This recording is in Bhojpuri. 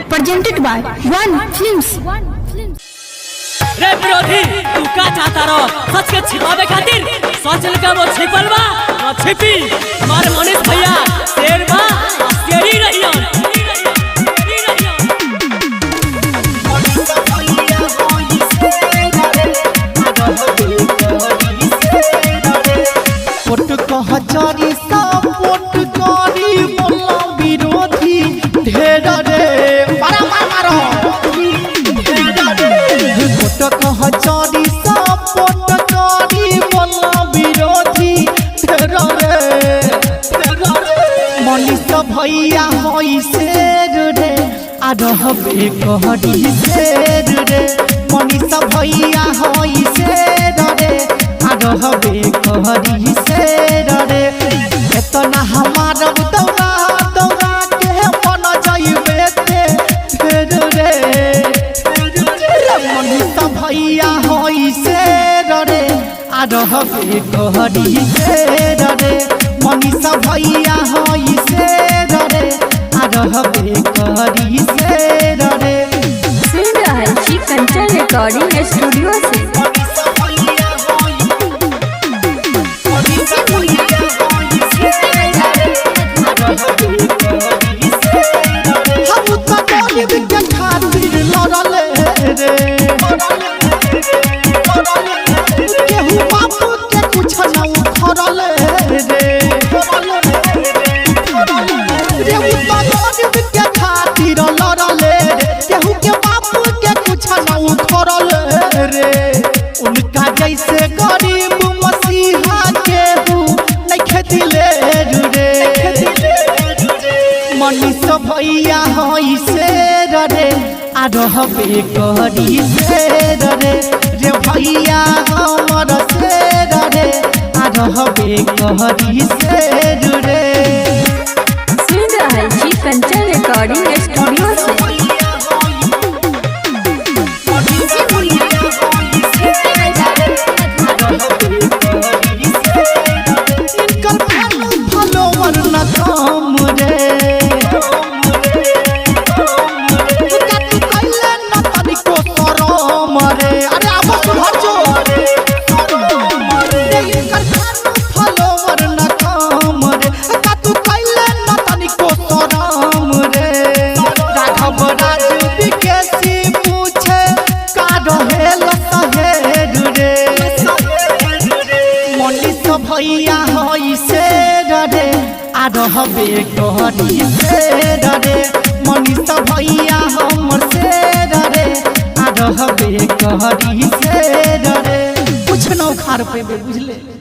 presented by One Films. रे विरोधी तू का चाहता रो सच के छिपावे खातिर सोचल का वो छिपल बा वो छिपी हमारे मनीष भैया शेर बा शेरी रहियो पोट कहचरी सपोर्ट करी मोला विरोधी ढेर रे मारा मारो पोट कहचरी सपोर्ट करी मोला विरोधी ढेर रे मनीष भैया होई शेर रे आ रहबे कहरी शेर रे मनीष भैया होई शेर रे रहबे कहरी शेर रे एतना हमार दौड़ा दौड़ा के मन जाइबे ते फेर रे मनीष भैया होई शेर रे आ रहबे कहरी शेर रे मनीष भैया होई शेर रे आ रहबे कहरी शेर रे सुन रहल छी कंचन रिकॉर्डिंग स्टूडियो से। उनका जैसे गरीब मसीहा के नहीं खेती ले रे मनीष भैया होई शेर रे आ रहबे कहरी शेर रे रे भैया हमर शेर रे आ रहबे कहरी शेर रे सुन रहल छी कंचन रिकॉर्डिंग स्टूडियो से। भैया होई शेर रे आ रहबे कहरी शेर रे मनीष भैया हमर शेर रे आ रहबे कहरी शेर रे कुछ न उखाड़ पेबे बुझले।